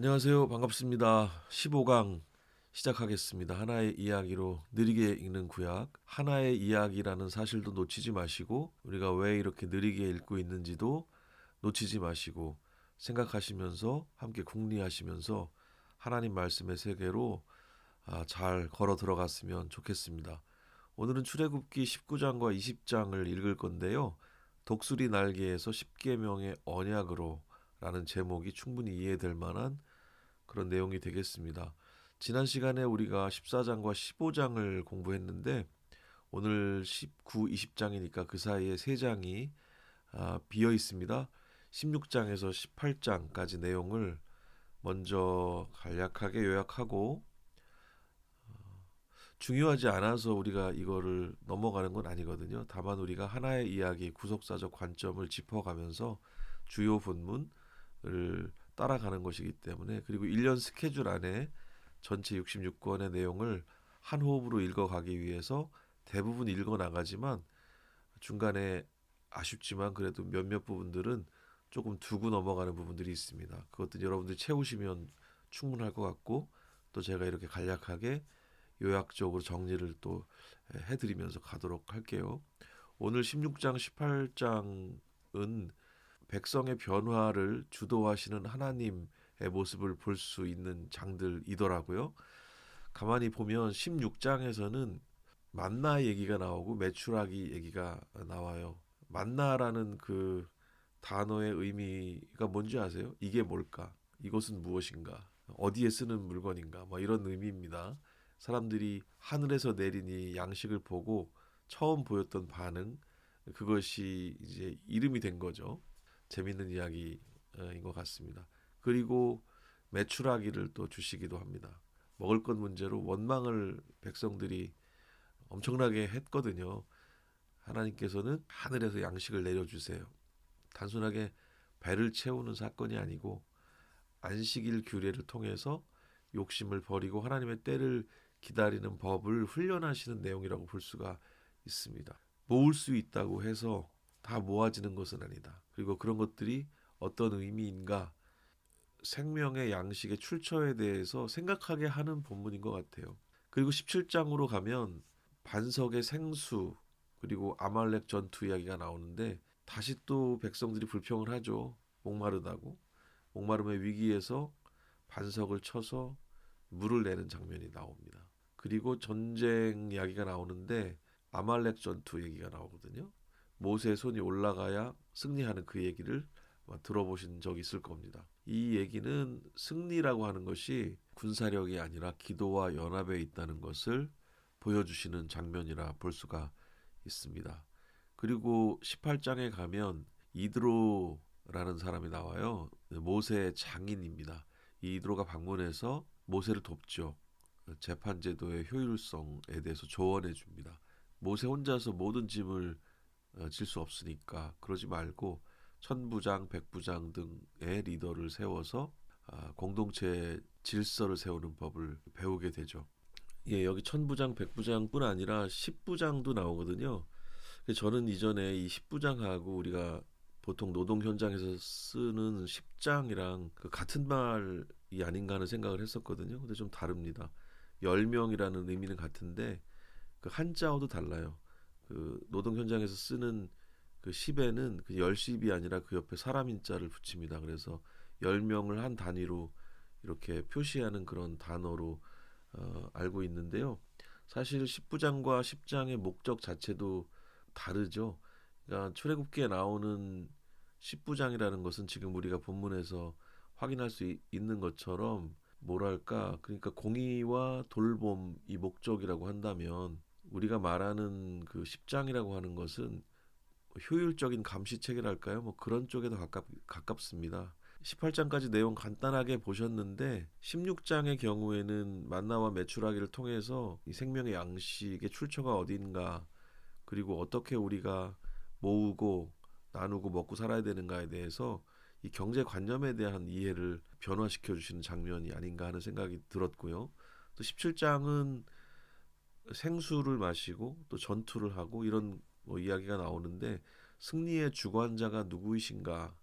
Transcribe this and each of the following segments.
안녕하세요. 반갑습니다. 15강 시작하겠습니다. 하나의 이야기로 느리게 읽는 구약. 하나의 이야기라는 사실도 놓치지 마시고 우리가 왜 이렇게 느리게 읽고 있는지도 놓치지 마시고 생각하시면서 함께 궁리하시면서 하나님 말씀의 세계로 잘 걸어 들어갔으면 좋겠습니다. 오늘은 출애굽기 19장과 20장을 읽을 건데요. 독수리 날개에서 10계명의 언약으로 라는 제목이 충분히 이해될 만한 그런 내용이 되겠습니다. 지난 시간에 우리가 14장과 15장을 공부했는데 오늘 19, 20장이니까 그 사이에 3장이 비어 있습니다. 16장에서 18장까지 내용을 먼저 간략하게 요약하고 중요하지 않아서 우리가 이거를 넘어가는 건 아니거든요. 다만 우리가 하나의 이야기 구속사적 관점을 짚어가면서 주요 본문을 따라가는 것이기 때문에 그리고 1년 스케줄 안에 전체 66권의 내용을 한 호흡으로 읽어가기 위해서 대부분 읽어 나가지만 중간에 아쉽지만 그래도 몇몇 부분들은 조금 두고 넘어가는 부분들이 있습니다. 그것도 여러분들이 채우시면 충분할 것 같고 또 제가 이렇게 간략하게 요약적으로 정리를 또 해드리면서 가도록 할게요. 오늘 16장, 18장은 백성의 변화를 주도하시는 하나님의 모습을 볼 수 있는 장들이더라고요. 가만히 보면 16장에서는 만나 얘기가 나오고 메추라기 얘기가 나와요. 만나라는 그 단어의 의미가 뭔지 아세요? 이게 뭘까? 이것은 무엇인가? 어디에 쓰는 물건인가? 뭐 이런 의미입니다. 사람들이 하늘에서 내린 이 양식을 보고 처음 보였던 반응, 그것이 이제 이름이 된 거죠. 재밌는 이야기인 것 같습니다. 그리고 메추라기를 또 주시기도 합니다. 먹을 것 문제로 원망을 백성들이 엄청나게 했거든요. 하나님께서는 하늘에서 양식을 내려주세요. 단순하게 배를 채우는 사건이 아니고 안식일 규례를 통해서 욕심을 버리고 하나님의 때를 기다리는 법을 훈련하시는 내용이라고 볼 수가 있습니다. 모을 수 있다고 해서 다 모아지는 것은 아니다. 그리고 그런 것들이 어떤 의미인가 생명의 양식의 출처에 대해서 생각하게 하는 본문인 것 같아요. 그리고 17장으로 가면 반석의 생수 그리고 아말렉 전투 이야기가 나오는데 다시 또 백성들이 불평을 하죠. 목마르다고. 목마름의 위기에서 반석을 쳐서 물을 내는 장면이 나옵니다. 그리고 전쟁 이야기가 나오는데 아말렉 전투 얘기가 나오거든요. 모세의 손이 올라가야 승리하는 그 얘기를 들어보신 적 있을 겁니다. 이 얘기는 승리라고 하는 것이 군사력이 아니라 기도와 연합에 있다는 것을 보여주시는 장면이라 볼 수가 있습니다. 그리고 18장에 가면 이드로라는 사람이 나와요. 모세의 장인입니다. 이 이드로가 방문해서 모세를 돕죠. 재판제도의 효율성에 대해서 조언해 줍니다. 모세 혼자서 모든 짐을 질 수 없으니까 그러지 말고 천부장, 백부장 등의 리더를 세워서 공동체 질서를 세우는 법을 배우게 되죠. 예, 여기 천부장, 백부장뿐 아니라 십부장도 나오거든요. 저는 이전에 이 십부장하고 우리가 보통 노동 현장에서 쓰는 십장이랑 그 같은 말이 아닌가 하는 생각을 했었거든요. 근데 좀 다릅니다. 10명이라는 의미는 같은데 그 한자어도 달라요. 그 노동 현장에서 쓰는 그 십에는 그 열십이 아니라 그 옆에 사람 인자를 붙입니다. 그래서 10명을 한 단위로 이렇게 표시하는 그런 단어로 알고 있는데요. 사실 십부장과 십장의 목적 자체도 다르죠. 그러니까 출애굽기에 나오는 십부장이라는 것은 지금 우리가 본문에서 확인할 수 있는 것처럼 뭐랄까 그러니까 공의와 돌봄이 목적이라고 한다면 우리가 말하는 그 십장이라고 하는 것은 효율적인 감시 체계랄까요? 뭐 그런 쪽에 더 가깝습니다. 18장까지 내용 간단하게 보셨는데 16장의 경우에는 만나와 메추라기를 통해서 이 생명의 양식의 출처가 어딘가 그리고 어떻게 우리가 모으고 나누고 먹고 살아야 되는가에 대해서 이 경제관념에 대한 이해를 변화시켜 주시는 장면이 아닌가 하는 생각이 들었고요. 또 17장은 생수를 마시고 또 전투를 하고 이런 뭐 이야기가 나오는데 승리의 주관자가 누구이신가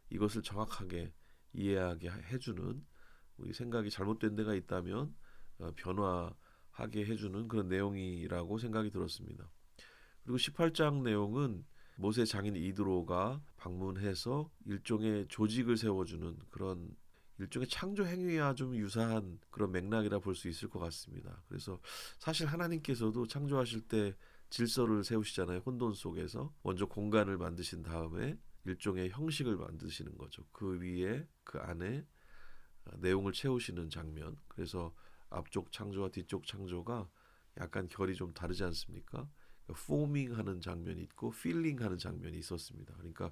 이것을 정확하게 이해하게 해주는 우리 생각이 잘못된 데가 있다면 변화하게 해주는 그런 내용이라고 생각이 들었습니다. 그리고 18장 내용은 모세 장인 이드로가 방문해서 일종의 조직을 세워주는 그런 일종의 창조 행위와 좀 유사한 그런 맥락이라 볼 수 있을 것 같습니다. 그래서 사실 하나님께서도 창조하실 때 질서를 세우시잖아요. 혼돈 속에서 먼저 공간을 만드신 다음에 일종의 형식을 만드시는 거죠. 그 위에 그 안에 내용을 채우시는 장면. 그래서 앞쪽 창조와 뒤쪽 창조가 약간 결이 좀 다르지 않습니까? 포밍하는 장면이 있고 필링하는 장면이 있었습니다. 그러니까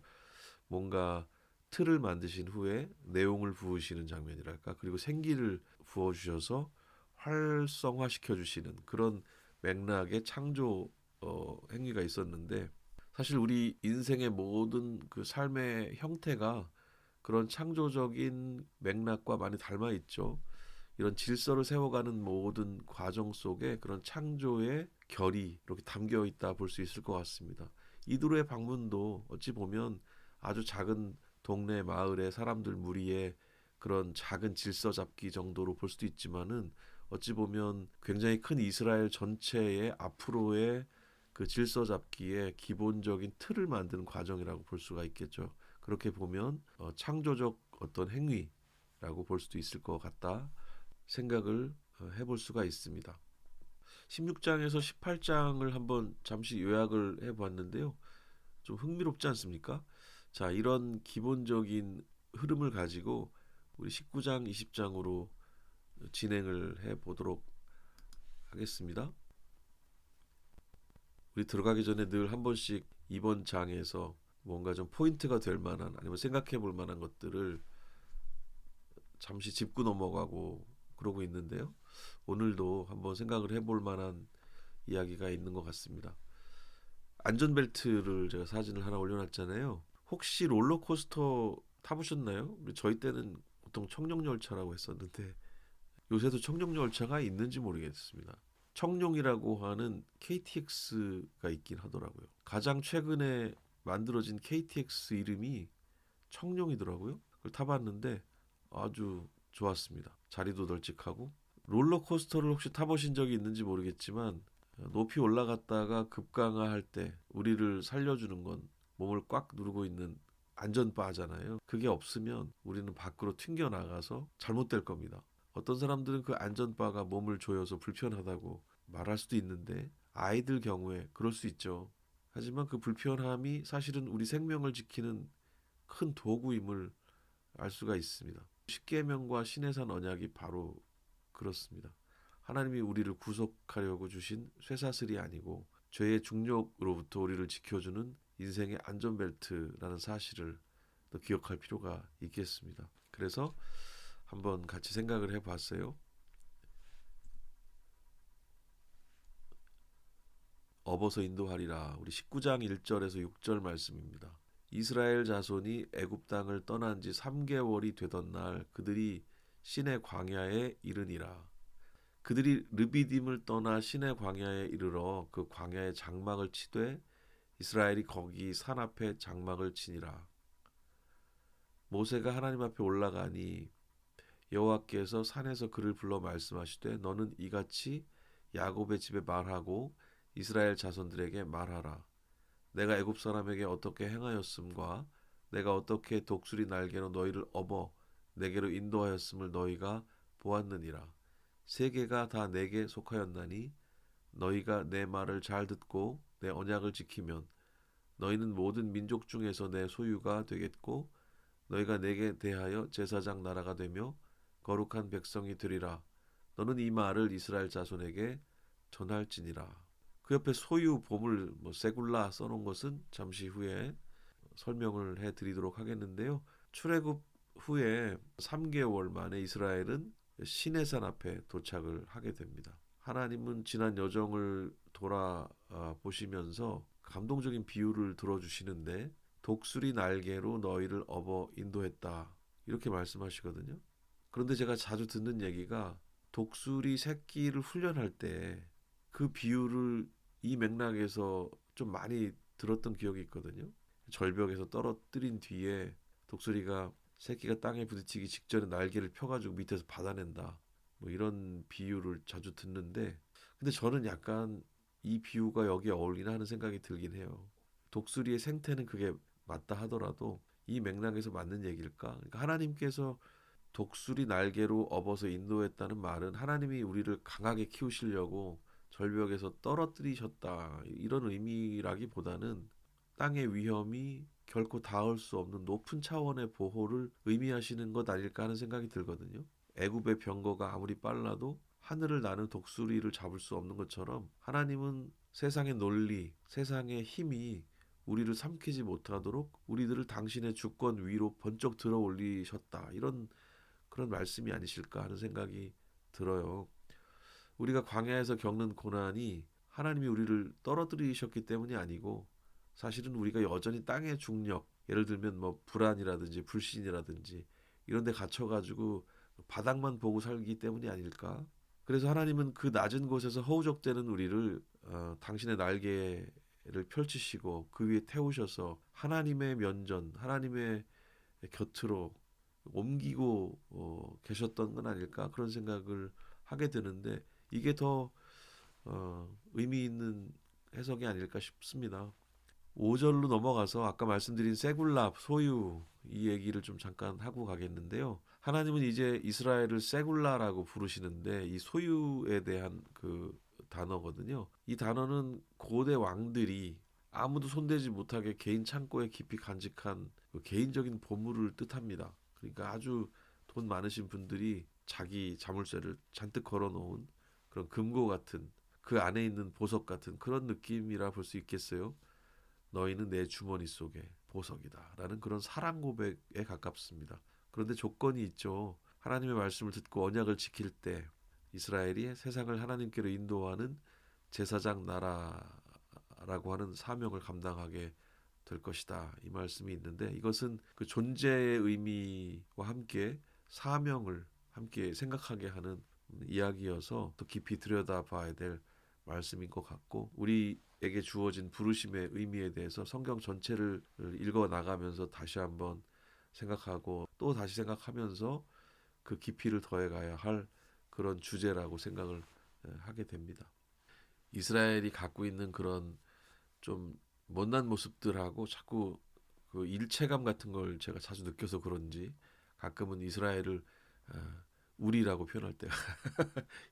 뭔가 틀을 만드신 후에 내용을 부으시는 장면이랄까, 그리고 생기를 부어주셔서 활성화시켜 주시는 그런 맥락의 창조 행위가 있었는데, 사실 우리 인생의 모든 그 삶의 형태가 그런 창조적인 맥락과 많이 닮아 있죠. 이런 질서를 세워가는 모든 과정 속에 그런 창조의 결이 이렇게 담겨 있다 볼 수 있을 것 같습니다. 이드로의 방문도 어찌 보면 아주 작은 동네 마을의 사람들 무리의 그런 작은 질서 잡기 정도로 볼 수도 있지만은, 어찌 보면 굉장히 큰 이스라엘 전체의 앞으로의 그 질서 잡기의 기본적인 틀을 만드는 과정이라고 볼 수가 있겠죠. 그렇게 보면 창조적 어떤 행위라고 볼 수도 있을 것 같다 생각을 해볼 수가 있습니다. 16장에서 18장을 한번 잠시 요약을 해봤는데요. 좀 흥미롭지 않습니까? 자, 이런 기본적인 흐름을 가지고 우리 19장, 20장으로 진행을 해보도록 하겠습니다. 우리 들어가기 전에 늘 한 번씩 이번 장에서 뭔가 좀 포인트가 될 만한, 아니면 생각해 볼 만한 것들을 잠시 짚고 넘어가고 그러고 있는데요. 오늘도 한번 생각을 해볼 만한 이야기가 있는 것 같습니다. 안전벨트를 제가 사진을 하나 올려놨잖아요. 혹시 롤러코스터 타보셨나요? 저희 때는 보통 청룡열차라고 했었는데 요새도 청룡열차가 있는지 모르겠습니다. 청룡이라고 하는 KTX가 있긴 하더라고요. 가장 최근에 만들어진 KTX 이름이 청룡이더라고요. 그걸 타봤는데 아주 좋았습니다. 자리도 널찍하고. 롤러코스터를 혹시 타보신 적이 있는지 모르겠지만 높이 올라갔다가 급강하할 때 우리를 살려주는 건 몸을 꽉 누르고 있는 안전바잖아요. 그게 없으면 우리는 밖으로 튕겨나가서 잘못될 겁니다. 어떤 사람들은 그 안전바가 몸을 조여서 불편하다고 말할 수도 있는데, 아이들 경우에 그럴 수 있죠. 하지만 그 불편함이 사실은 우리 생명을 지키는 큰 도구임을 알 수가 있습니다. 십계명과 신해산 언약이 바로 그렇습니다. 하나님이 우리를 구속하려고 주신 쇠사슬이 아니고 죄의 중력으로부터 우리를 지켜주는 인생의 안전벨트라는 사실을 또 기억할 필요가 있겠습니다. 그래서 한번 같이 생각을 해봤어요. 업어서 인도하리라. 우리 19장 1절에서 6절 말씀입니다. 이스라엘 자손이 애굽 땅을 떠난 지 3개월이 되던 날 그들이 신의 광야에 이르니라. 그들이 르비딤을 떠나 신의 광야에 이르러 그 광야에 장막을 치되 이스라엘이 거기 산 앞에 장막을 치니라. 모세가 하나님 앞에 올라가니 여호와께서 산에서 그를 불러 말씀하시되 너는 이같이 야곱의 집에 말하고 이스라엘 자손들에게 말하라. 내가 애굽 사람에게 어떻게 행하였음과 내가 어떻게 독수리 날개로 너희를 업어 내게로 인도하였음을 너희가 보았느니라. 세계가 다 내게 속하였나니 너희가 내 말을 잘 듣고 내 언약을 지키면 너희는 모든 민족 중에서 내 소유가 되겠고 너희가 내게 대하여 제사장 나라가 되며 거룩한 백성이 되리라. 너는 이 말을 이스라엘 자손에게 전할지니라. 그 옆에 소유 보물 세굴라 써놓은 것은 잠시 후에 설명을 해드리도록 하겠는데요. 출애굽 후에 3개월 만에 이스라엘은 시내산 앞에 도착을 하게 됩니다. 하나님은 지난 여정을 돌아보시면서 감동적인 비유를 들어주시는데 독수리 날개로 너희를 업어 인도했다 이렇게 말씀하시거든요. 그런데 제가 자주 듣는 얘기가 독수리 새끼를 훈련할 때 그 비유를 이 맥락에서 좀 많이 들었던 기억이 있거든요. 절벽에서 떨어뜨린 뒤에 독수리가 새끼가 땅에 부딪히기 직전에 날개를 펴가지고 밑에서 받아낸다. 뭐 이런 비유를 자주 듣는데, 근데 저는 약간 이 비유가 여기에 어울리나 하는 생각이 들긴 해요. 독수리의 생태는 그게 맞다 하더라도 이 맥락에서 맞는 얘기일까? 그러니까 하나님께서 독수리 날개로 업어서 인도했다는 말은 하나님이 우리를 강하게 키우시려고 절벽에서 떨어뜨리셨다, 이런 의미라기보다는 땅의 위험이 결코 닿을 수 없는 높은 차원의 보호를 의미하시는 것 아닐까 하는 생각이 들거든요. 애굽의 병거가 아무리 빨라도 하늘을 나는 독수리를 잡을 수 없는 것처럼 하나님은 세상의 논리, 세상의 힘이 우리를 삼키지 못하도록 우리들을 당신의 주권 위로 번쩍 들어 올리셨다, 이런 그런 말씀이 아니실까 하는 생각이 들어요. 우리가 광야에서 겪는 고난이 하나님이 우리를 떨어뜨리셨기 때문이 아니고, 사실은 우리가 여전히 땅의 중력, 예를 들면 뭐 불안이라든지 불신이라든지 이런 데 갇혀가지고 바닥만 보고 살기 때문이 아닐까. 그래서 하나님은 그 낮은 곳에서 허우적대는 우리를 당신의 날개를 펼치시고 그 위에 태우셔서 하나님의 면전, 하나님의 곁으로 옮기고 계셨던 건 아닐까, 그런 생각을 하게 되는데, 이게 더 의미 있는 해석이 아닐까 싶습니다. 5절로 넘어가서 아까 말씀드린 세굴랍, 소유, 이 얘기를 좀 잠깐 하고 가겠는데요. 하나님은 이제 이스라엘을 세굴라라고 부르시는데, 이 소유에 대한 그 단어거든요. 이 단어는 고대 왕들이 아무도 손대지 못하게 개인 창고에 깊이 간직한 그 개인적인 보물을 뜻합니다. 그러니까 아주 돈 많으신 분들이 자기 자물쇠를 잔뜩 걸어놓은 그런 금고 같은, 그 안에 있는 보석 같은 그런 느낌이라 볼 수 있겠어요. 너희는 내 주머니 속에 보석이다 라는 그런 사랑 고백에 가깝습니다. 그런데 조건이 있죠. 하나님의 말씀을 듣고 언약을 지킬 때 이스라엘이 세상을 하나님께로 인도하는 제사장 나라라고 하는 사명을 감당하게 될 것이다, 이 말씀이 있는데, 이것은 그 존재의 의미와 함께 사명을 함께 생각하게 하는 이야기여서 더 깊이 들여다봐야 될 말씀인 것 같고, 우리에게 주어진 부르심의 의미에 대해서 성경 전체를 읽어 나가면서 다시 한번 생각하고 또 다시 생각하면서 그 깊이를 더해가야 할 그런 주제라고 생각을 하게 됩니다. 이스라엘이 갖고 있는 그런 좀 못난 모습들하고 자꾸 그 일체감 같은 걸 제가 자주 느껴서 그런지 가끔은 이스라엘을 우리라고 표현할 때가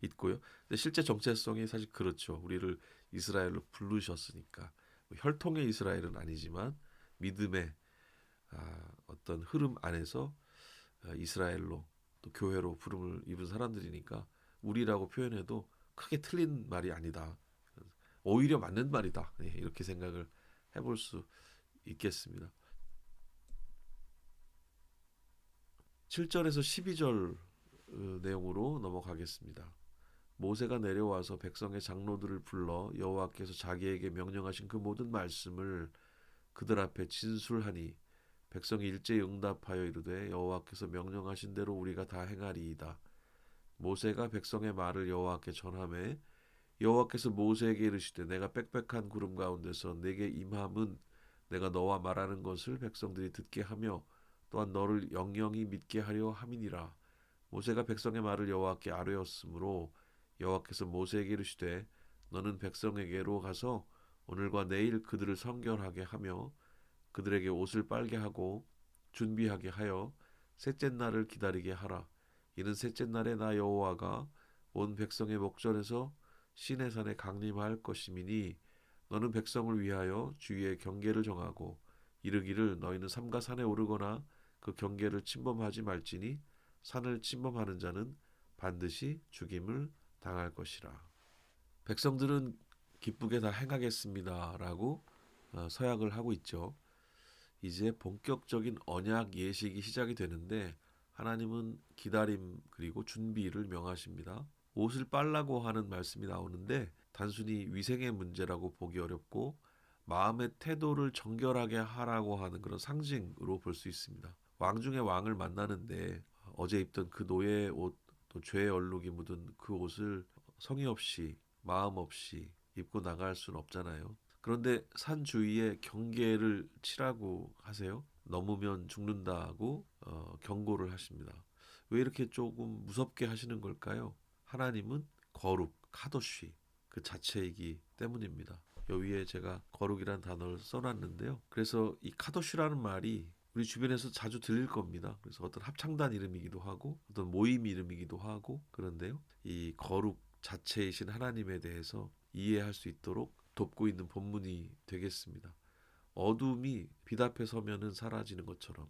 있고요. 근데 실제 정체성이 사실 그렇죠. 우리를 이스라엘로 부르셨으니까 뭐 혈통의 이스라엘은 아니지만 믿음의 어떤 흐름 안에서 이스라엘로 또 교회로 부름을 입은 사람들이니까 우리라고 표현해도 크게 틀린 말이 아니다. 오히려 맞는 말이다. 네, 이렇게 생각을 해볼 수 있겠습니다. 7절에서 12절 내용으로 넘어가겠습니다. 모세가 내려와서 백성의 장로들을 불러 여호와께서 자기에게 명령하신 그 모든 말씀을 그들 앞에 진술하니 백성이 일제히 응답하여 이르되 여호와께서 명령하신 대로 우리가 다 행하리이다. 모세가 백성의 말을 여호와께 전하매 여호와께서 모세에게 이르시되 내가 빽빽한 구름 가운데서 내게 임함은 내가 너와 말하는 것을 백성들이 듣게 하며 또한 너를 영영히 믿게 하려 함이니라. 모세가 백성의 말을 여호와께 아뢰었으므로 여호와께서 모세에게 이르시되 너는 백성에게로 가서 오늘과 내일 그들을 성결하게 하며 그들에게 옷을 빨게 하고 준비하게 하여 셋째 날을 기다리게 하라. 이는 셋째 날에 나 여호와가 온 백성의 목전에서 시내산에 강림할 것임이니 너는 백성을 위하여 주위의 경계를 정하고 이르기를 너희는 삼가 산에 오르거나 그 경계를 침범하지 말지니 산을 침범하는 자는 반드시 죽임을 당할 것이라. 백성들은 기쁘게 다 행하겠습니다라고 서약을 하고 있죠. 이제 본격적인 언약 예식이 시작이 되는데 하나님은 기다림 그리고 준비를 명하십니다. 옷을 빨라고 하는 말씀이 나오는데 단순히 위생의 문제라고 보기 어렵고 마음의 태도를 정결하게 하라고 하는 그런 상징으로 볼 수 있습니다. 왕 중에 왕을 만나는데 어제 입던 그 노예의 옷, 또 죄의 얼룩이 묻은 그 옷을 성의 없이 마음 없이 입고 나갈 수는 없잖아요. 그런데 산 주위에 경계를 치라고 하세요. 넘으면 죽는다고 경고를 하십니다. 왜 이렇게 조금 무섭게 하시는 걸까요? 하나님은 거룩, 카도시 그 자체이기 때문입니다. 여기에 제가 거룩이란 단어를 써놨는데요. 그래서 이 카도시라는 말이 우리 주변에서 자주 들릴 겁니다. 그래서 어떤 합창단 이름이기도 하고 어떤 모임 이름이기도 하고 그런데요. 이 거룩 자체이신 하나님에 대해서 이해할 수 있도록 돕고 있는 본문이 되겠습니다. 어둠이 빛 앞에 서면은 사라지는 것처럼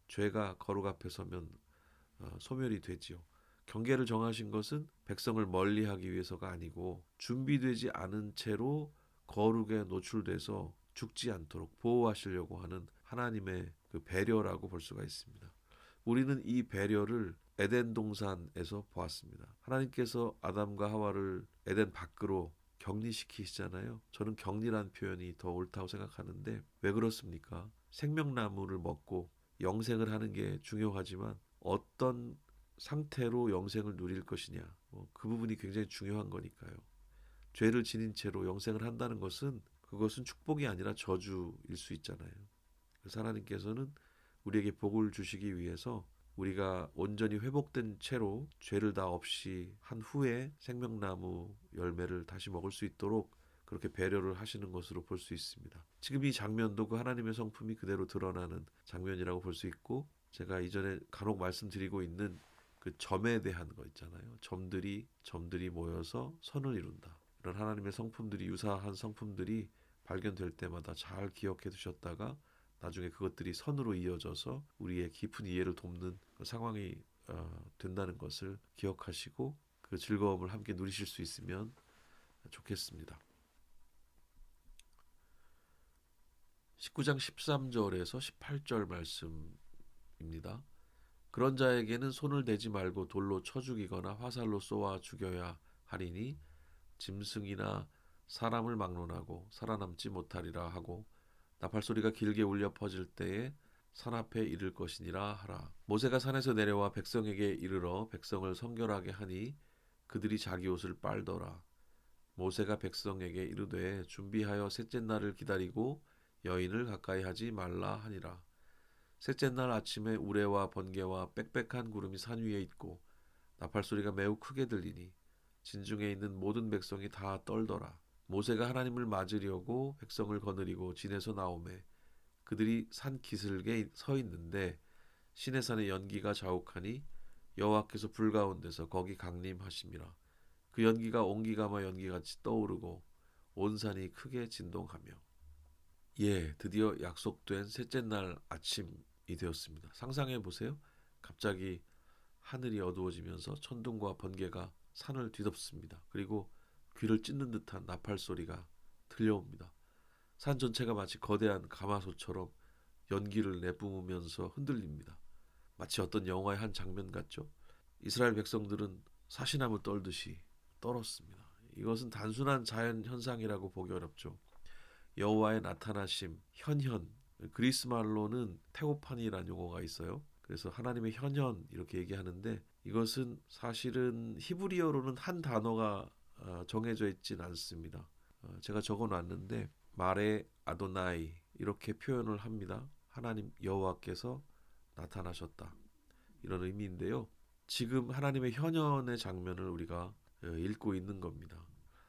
죄가 거룩 앞에 서면 소멸이 되지요. 경계를 정하신 것은 백성을 멀리하기 위해서가 아니고 준비되지 않은 채로 거룩에 노출돼서 죽지 않도록 보호하시려고 하는 하나님의 그 배려라고 볼 수가 있습니다. 우리는 이 배려를 에덴 동산에서 보았습니다. 하나님께서 아담과 하와를 에덴 밖으로 격리시키시잖아요. 저는 격리란 표현이 더 옳다고 생각하는데 왜 그렇습니까? 생명나무를 먹고 영생을 하는 게 중요하지만 어떤 상태로 영생을 누릴 것이냐 그 부분이 굉장히 중요한 거니까요. 죄를 지닌 채로 영생을 한다는 것은 그것은 축복이 아니라 저주일 수 있잖아요. 그래서 하나님께서는 우리에게 복을 주시기 위해서 우리가 온전히 회복된 채로 죄를 다 없이 한 후에 생명나무 열매를 다시 먹을 수 있도록 그렇게 배려를 하시는 것으로 볼 수 있습니다. 지금 이 장면도 그 하나님의 성품이 그대로 드러나는 장면이라고 볼 수 있고 제가 이전에 간혹 말씀드리고 있는 그 점에 대한 거 있잖아요. 점들이 모여서 선을 이룬다. 이런 하나님의 성품들이 유사한 성품들이 발견될 때마다 잘 기억해 두셨다가 나중에 그것들이 선으로 이어져서 우리의 깊은 이해를 돕는 상황이 된다는 것을 기억하시고 그 즐거움을 함께 누리실 수 있으면 좋겠습니다. 19장 13절에서 18절 말씀입니다. 그런 자에게는 손을 대지 말고 돌로 쳐 죽이거나 화살로 쏘아 죽여야 하리니 짐승이나 사람을 막론하고 살아남지 못하리라 하고 나팔소리가 길게 울려 퍼질 때에 산 앞에 이를 것이니라 하라. 모세가 산에서 내려와 백성에게 이르러 백성을 성결하게 하니 그들이 자기 옷을 빨더라. 모세가 백성에게 이르되 준비하여 셋째 날을 기다리고 여인을 가까이 하지 말라 하니라. 셋째 날 아침에 우레와 번개와 빽빽한 구름이 산 위에 있고 나팔소리가 매우 크게 들리니 진중에 있는 모든 백성이 다 떨더라. 모세가 하나님을 맞으려고 백성을 거느리고 진에서 나오매 그들이 산 기슭에 서 있는데 시내산의 연기가 자욱하니 여호와께서 불 가운데서 거기 강림하심이라. 그 연기가 옹기가마 연기같이 떠오르고 온 산이 크게 진동하며 드디어 약속된 셋째 날 아침이 되었습니다. 상상해 보세요. 갑자기 하늘이 어두워지면서 천둥과 번개가 산을 뒤덮습니다. 그리고 귀를 찢는 듯한 나팔 소리가 들려옵니다. 산 전체가 마치 거대한 가마솥처럼 연기를 내뿜으면서 흔들립니다. 마치 어떤 영화의 한 장면 같죠. 이스라엘 백성들은 사시나무 떨듯이 떨었습니다. 이것은 단순한 자연 현상이라고 보기 어렵죠. 여호와의 나타나심, 현현, 그리스 말로는 테오파니라는 용어가 있어요. 그래서 하나님의 현현 이렇게 얘기하는데 이것은 사실은 히브리어로는 한 단어가 정해져 있진 않습니다. 제가 적어놨는데 말에 아도나이 이렇게 표현을 합니다. 하나님 여호와께서 나타나셨다 이런 의미인데요. 지금 하나님의 현현의 장면을 우리가 읽고 있는 겁니다.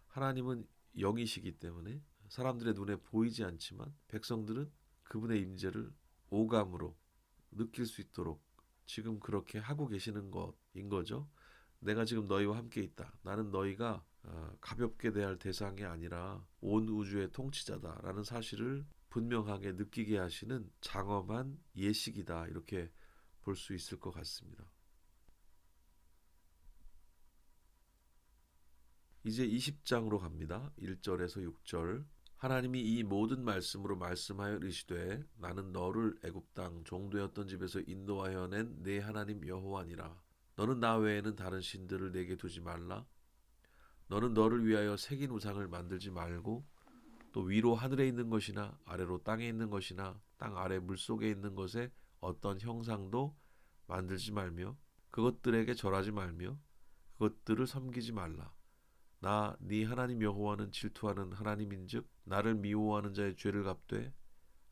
하나님은 영이시기 때문에 사람들의 눈에 보이지 않지만 백성들은 그분의 임재를 오감으로 느낄 수 있도록 지금 그렇게 하고 계시는 것인 거죠. 내가 지금 너희와 함께 있다. 나는 너희가 가볍게 대할 대상이 아니라 온 우주의 통치자다라는 사실을 분명하게 느끼게 하시는 장엄한 예식이다. 이렇게 볼 수 있을 것 같습니다. 이제 20장으로 갑니다. 1절에서 6절. 하나님이 이 모든 말씀으로 말씀하여 이르시되 나는 너를 애굽 땅 종되었던 집에서 인도하여 낸 내 하나님 여호와니라. 너는 나 외에는 다른 신들을 내게 두지 말라. 너는 너를 위하여 새긴 우상을 만들지 말고 또 위로 하늘에 있는 것이나 아래로 땅에 있는 것이나 땅 아래 물속에 있는 것에 어떤 형상도 만들지 말며 그것들에게 절하지 말며 그것들을 섬기지 말라. 나 네 하나님 여호와는 질투하는 하나님인즉 나를 미워하는 자의 죄를 갚되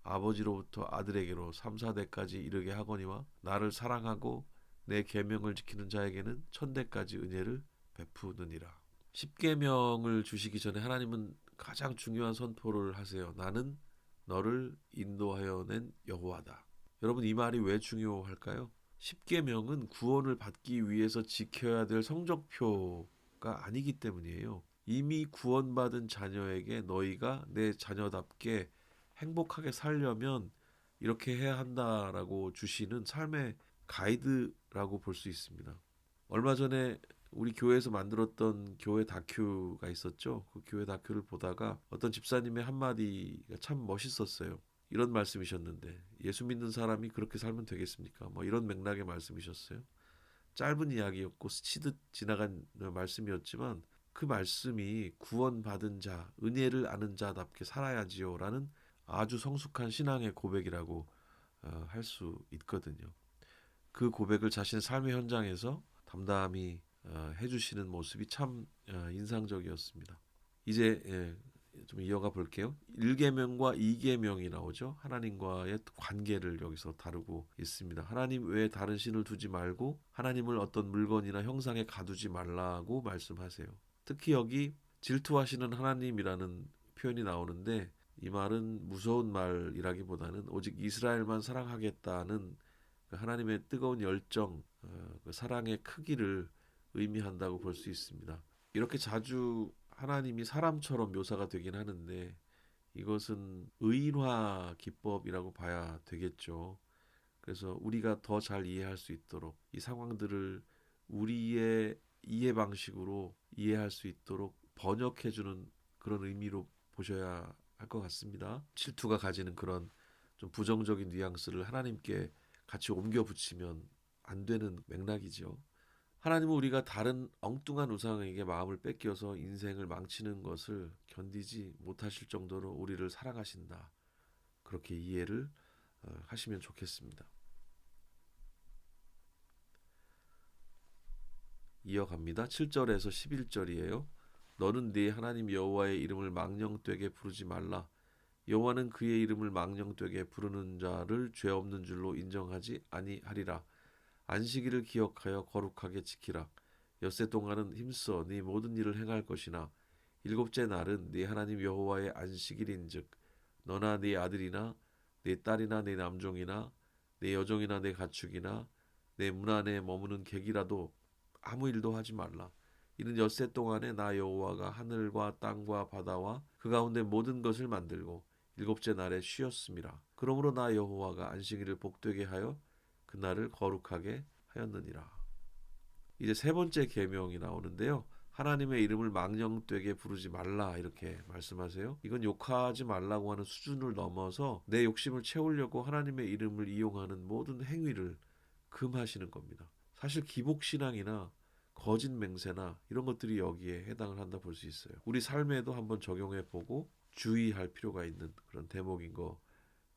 아버지로부터 아들에게로 3, 4대까지 이르게 하거니와 나를 사랑하고 내 계명을 지키는 자에게는 천대까지 은혜를 베푸느니라. 십계명을 주시기 전에 하나님은 가장 중요한 선포를 하세요. 나는 너를 인도하여 낸 여호와다. 여러분, 이 말이 왜 중요할까요? 십계명은 구원을 받기 위해서 지켜야 될 성적표가 아니기 때문이에요. 이미 구원받은 자녀에게 너희가 내 자녀답게 행복하게 살려면 이렇게 해야 한다라고 주시는 삶의 가이드라고 볼 수 있습니다. 얼마 전에 우리 교회에서 만들었던 교회 다큐가 있었죠. 그 교회 다큐를 보다가 어떤 집사님의 한마디가 참 멋있었어요. 이런 말씀이셨는데, 예수 믿는 사람이 그렇게 살면 되겠습니까? 뭐 이런 맥락의 말씀이셨어요. 짧은 이야기였고 스치듯 지나간 말씀이었지만 그 말씀이 구원받은 자, 은혜를 아는 자답게 살아야지요라는 아주 성숙한 신앙의 고백이라고 할 수 있거든요. 그 고백을 자신의 삶의 현장에서 담담히 해주시는 모습이 참 인상적이었습니다. 이제 좀 이어가 볼게요. 1계명과 2계명이 나오죠. 하나님과의 관계를 여기서 다루고 있습니다. 하나님 외에 다른 신을 두지 말고 하나님을 어떤 물건이나 형상에 가두지 말라고 말씀하세요. 특히 여기 질투하시는 하나님이라는 표현이 나오는데 이 말은 무서운 말이라기보다는 오직 이스라엘만 사랑하겠다는 하나님의 뜨거운 열정, 그 사랑의 크기를 의미한다고 볼 수 있습니다. 이렇게 자주 하나님이 사람처럼 묘사가 되긴 하는데 이것은 의인화 기법이라고 봐야 되겠죠. 그래서 우리가 더 잘 이해할 수 있도록 이 상황들을 우리의 이해 방식으로 이해할 수 있도록 번역해주는 그런 의미로 보셔야 할 것 같습니다. 질투가 가지는 그런 좀 부정적인 뉘앙스를 하나님께 같이 옮겨 붙이면 안 되는 맥락이죠. 하나님은 우리가 다른 엉뚱한 우상에게 마음을 뺏겨서 인생을 망치는 것을 견디지 못하실 정도로 우리를 사랑하신다. 그렇게 이해를 하시면 좋겠습니다. 이어갑니다. 7절에서 11절이에요. 너는 네 하나님 여호와의 이름을 망령되게 부르지 말라. 여호와는 그의 이름을 망령되게 부르는 자를 죄 없는 줄로 인정하지 아니하리라. 안식일을 기억하여 거룩하게 지키라. 엿새 동안은 힘써 네 모든 일을 행할 것이나 일곱째 날은 네 하나님 여호와의 안식일인즉 너나 네 아들이나 네 딸이나 네 남종이나 네 여종이나 네 가축이나 내 문 안에 머무는 객이라도 아무 일도 하지 말라. 이는 엿새 동안에 나 여호와가 하늘과 땅과 바다와 그 가운데 모든 것을 만들고 일곱째 날에 쉬었음이라. 그러므로 나 여호와가 안식일을 복되게 하여 그날을 거룩하게 하였느니라. 이제 세 번째 계명이 나오는데요. 하나님의 이름을 망령되게 부르지 말라 이렇게 말씀하세요. 이건 욕하지 말라고 하는 수준을 넘어서 내 욕심을 채우려고 하나님의 이름을 이용하는 모든 행위를 금하시는 겁니다. 사실 기복신앙이나 거짓 맹세나 이런 것들이 여기에 해당을 한다 볼 수 있어요. 우리 삶에도 한번 적용해 보고 주의할 필요가 있는 그런 대목인 것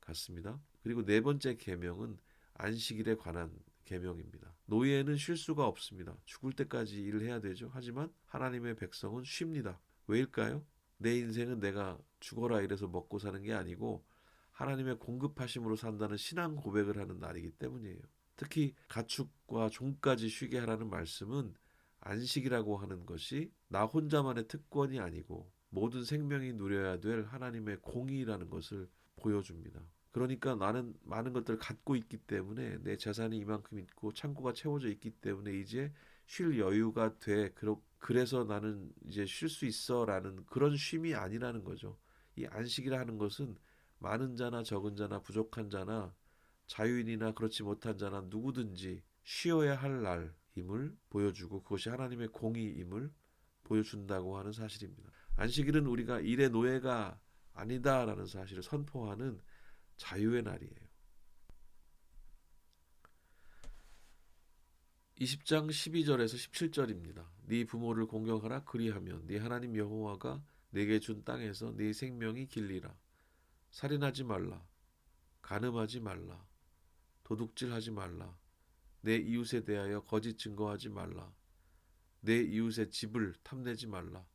같습니다. 그리고 네 번째 계명은 안식일에 관한 계명입니다. 노예는 쉴 수가 없습니다. 죽을 때까지 일을 해야 되죠. 하지만 하나님의 백성은 쉽니다. 왜일까요? 내 인생은 내가 죽어라 이래서 먹고 사는 게 아니고 하나님의 공급하심으로 산다는 신앙 고백을 하는 날이기 때문이에요. 특히 가축과 종까지 쉬게 하라는 말씀은 안식이라고 하는 것이 나 혼자만의 특권이 아니고 모든 생명이 누려야 될 하나님의 공의라는 것을 보여줍니다. 그러니까 나는 많은 것들을 갖고 있기 때문에 내 재산이 이만큼 있고 창고가 채워져 있기 때문에 이제 쉴 여유가 돼. 그래서 나는 이제 쉴 수 있어라는 그런 쉼이 아니라는 거죠. 이 안식이라 하는 것은 많은 자나 적은 자나 부족한 자나 자유인이나 그렇지 못한 자나 누구든지 쉬어야 할 날임을 보여주고 그것이 하나님의 공의임을 보여준다고 하는 사실입니다. 안식일은 우리가 일의 노예가 아니다라는 사실을 선포하는 자유의 날이에요. 20장 12절에서 17절입니다. 네 부모를 공경하라 그리하면 네 하나님 여호와가 내게 준 땅에서 네 생명이 길리라. 살인하지 말라. 간음하지 말라. 도둑질하지 말라. 내 이웃에 대하여 거짓 증거하지 말라. 내 이웃의 집을 탐내지 말라.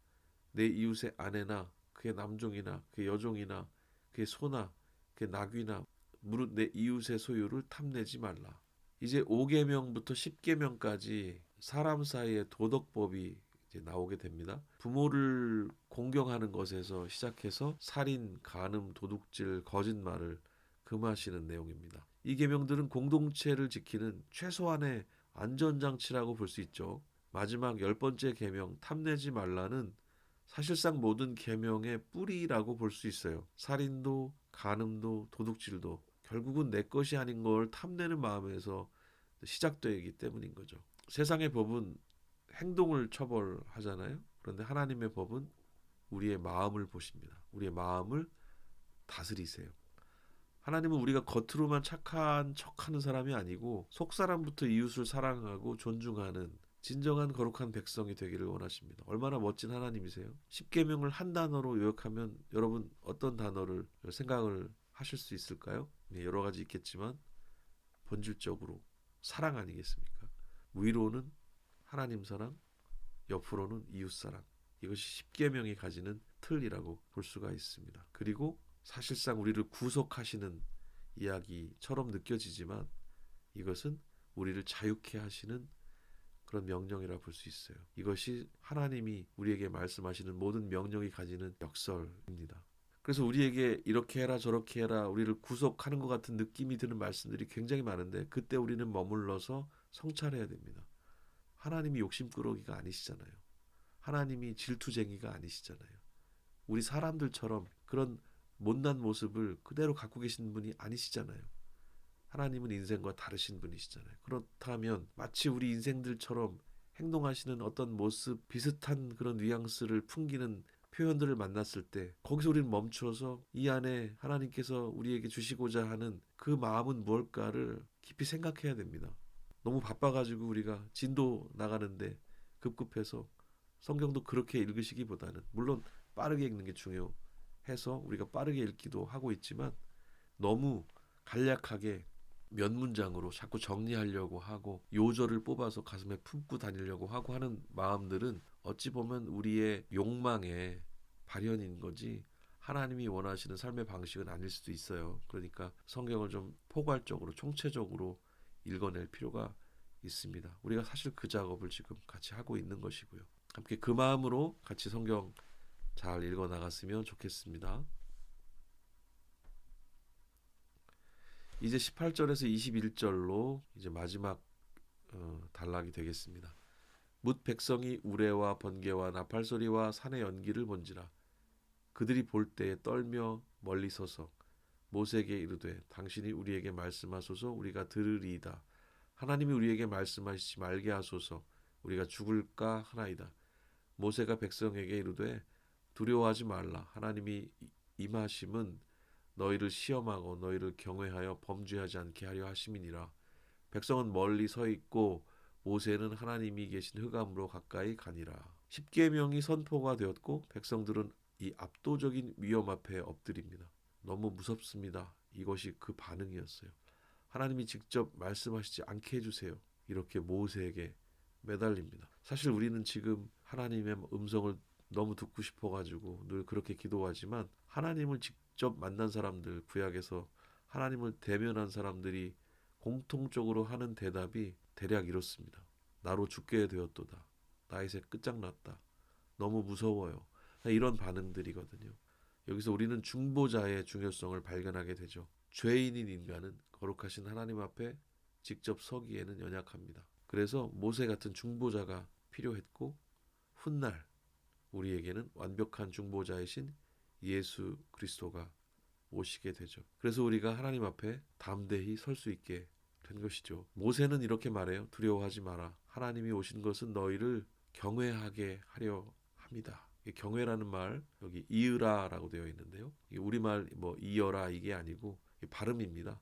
내 이웃의 아내나 그의 남종이나 그의 여종이나 그의 소나 그 낙위나 무릇 내 이웃의 소유를 탐내지 말라. 이제 5계명부터 10계명까지 사람 사이의 도덕법이 이제 나오게 됩니다. 부모를 공경하는 것에서 시작해서 살인, 간음, 도둑질, 거짓말을 금하시는 내용입니다. 이 계명들은 공동체를 지키는 최소한의 안전장치라고 볼 수 있죠. 마지막 10번째 계명 탐내지 말라는 사실상 모든 계명의 뿌리라고 볼 수 있어요. 살인도, 간음도, 도둑질도 결국은 내 것이 아닌 걸 탐내는 마음에서 시작되기 때문인 거죠. 세상의 법은 행동을 처벌하잖아요. 그런데 하나님의 법은 우리의 마음을 보십니다. 우리의 마음을 다스리세요. 하나님은 우리가 겉으로만 착한 척하는 사람이 아니고 속사람부터 이웃을 사랑하고 존중하는 진정한 거룩한 백성이 되기를 원하십니다. 얼마나 멋진 하나님이세요. 십계명을 한 단어로 요약하면 여러분 어떤 단어를 생각을 하실 수 있을까요? 여러 가지 있겠지만 본질적으로 사랑 아니겠습니까? 위로는 하나님 사랑, 옆으로는 이웃 사랑. 이것이 십계명이 가지는 틀이라고 볼 수가 있습니다. 그리고 사실상 우리를 구속하시는 이야기처럼 느껴지지만 이것은 우리를 자유케 하시는 그런 명령이라 볼 수 있어요. 이것이 하나님이 우리에게 말씀하시는 모든 명령이 가지는 역설입니다. 그래서 우리에게 이렇게 해라 저렇게 해라 우리를 구속하는 것 같은 느낌이 드는 말씀들이 굉장히 많은데 그때 우리는 머물러서 성찰해야 됩니다. 하나님이 욕심꾸러기가 아니시잖아요. 하나님이 질투쟁이가 아니시잖아요. 우리 사람들처럼 그런 못난 모습을 그대로 갖고 계신 분이 아니시잖아요. 하나님은 인생과 다르신 분이시잖아요. 그렇다면 마치 우리 인생들처럼 행동하시는 어떤 모습 비슷한 그런 뉘앙스를 풍기는 표현들을 만났을 때 거기서 우리는 멈춰서 이 안에 하나님께서 우리에게 주시고자 하는 그 마음은 무엇일까를 깊이 생각해야 됩니다. 너무 바빠가지고 우리가 진도 나가는데 급급해서 성경도 그렇게 읽으시기보다는 물론 빠르게 읽는 게 중요해서 우리가 빠르게 읽기도 하고 있지만 너무 간략하게 몇 문장으로 자꾸 정리하려고 하고 요절을 뽑아서 가슴에 품고 다니려고 하고 하는 마음들은 어찌 보면 우리의 욕망의 발현인 거지 하나님이 원하시는 삶의 방식은 아닐 수도 있어요. 그러니까 성경을 좀 포괄적으로 총체적으로 읽어낼 필요가 있습니다. 우리가 사실 그 작업을 지금 같이 하고 있는 것이고요. 함께 그 마음으로 같이 성경 잘 읽어 나갔으면 좋겠습니다. 이제 18절에서 21절로 이제 마지막 단락이 되겠습니다. 뭇 백성이 우레와 번개와 나팔 소리와 산의 연기를 본지라 그들이 볼 때에 떨며 멀리 서서 모세에게 이르되 당신이 우리에게 말씀하소서 우리가 들으리이다. 하나님이 우리에게 말씀하시지 말게 하소서 우리가 죽을까 하나이다. 모세가 백성에게 이르되 두려워하지 말라. 하나님이 임하심은 너희를 시험하고 너희를 경외하여 범죄하지 않게 하려 하심이니라. 백성은 멀리 서 있고 모세는 하나님이 계신 흑암으로 가까이 가니라. 십계명이 선포가 되었고 백성들은 이 압도적인 위험 앞에 엎드립니다. 너무 무섭습니다. 이것이 그 반응이었어요. 하나님이 직접 말씀하시지 않게 해주세요. 이렇게 모세에게 매달립니다. 사실 우리는 지금 하나님의 음성을 너무 듣고 싶어가지고 늘 그렇게 기도하지만 하나님을 직접 만난 사람들, 구약에서 하나님을 대면한 사람들이 공통적으로 하는 대답이 대략 이렇습니다. 나로 죽게 되었도다. 나의 새 끝장났다. 너무 무서워요. 이런 반응들이거든요. 여기서 우리는 중보자의 중요성을 발견하게 되죠. 죄인인 인간은 거룩하신 하나님 앞에 직접 서기에는 연약합니다. 그래서 모세 같은 중보자가 필요했고 훗날 우리에게는 완벽한 중보자이신 예수 그리스도가 오시게 되죠. 그래서 우리가 하나님 앞에 담대히 설 수 있게 된 것이죠. 모세는 이렇게 말해요. 두려워하지 마라. 하나님이 오신 것은 너희를 경외하게 하려 합니다. 경외라는 말 여기 이으라라고 되어 있는데요. 우리말 뭐 이어라 이게 아니고 발음입니다.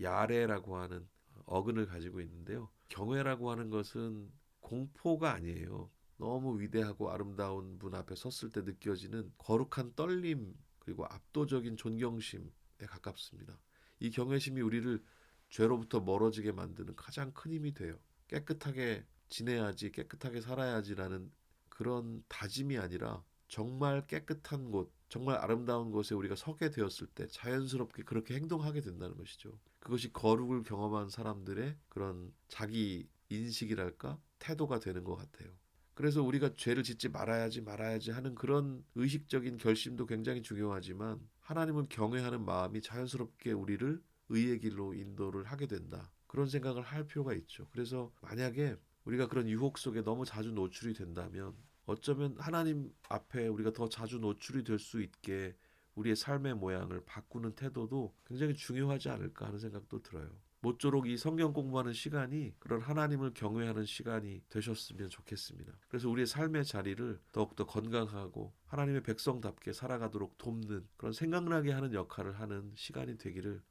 야레라고 하는 어근을 가지고 있는데요. 경외라고 하는 것은 공포가 아니에요. 너무 위대하고 아름다운 분 앞에 섰을 때 느껴지는 거룩한 떨림 그리고 압도적인 존경심에 가깝습니다. 이 경외심이 우리를 죄로부터 멀어지게 만드는 가장 큰 힘이 돼요. 깨끗하게 지내야지, 깨끗하게 살아야지라는 그런 다짐이 아니라 정말 깨끗한 곳, 정말 아름다운 곳에 우리가 서게 되었을 때 자연스럽게 그렇게 행동하게 된다는 것이죠. 그것이 거룩을 경험한 사람들의 그런 자기 인식이랄까? 태도가 되는 것 같아요. 그래서 우리가 죄를 짓지 말아야지 하는 그런 의식적인 결심도 굉장히 중요하지만 하나님을 경외하는 마음이 자연스럽게 우리를 의의 길로 인도를 하게 된다. 그런 생각을 할 필요가 있죠. 그래서 만약에 우리가 그런 유혹 속에 너무 자주 노출이 된다면 어쩌면 하나님 앞에 우리가 더 자주 노출이 될 수 있게 우리의 삶의 모양을 바꾸는 태도도 굉장히 중요하지 않을까 하는 생각도 들어요. 모쪼록 이 성경 공부하는 시간이 그런 하나님을 경외하는 시간이 되셨으면 좋겠습니다. 그래서 우리의 삶의 자리를 더욱더 건강하고 하나님의 백성답게 살아가도록 돕는 그런 생각나게 하는 역할을 하는 시간이 되기를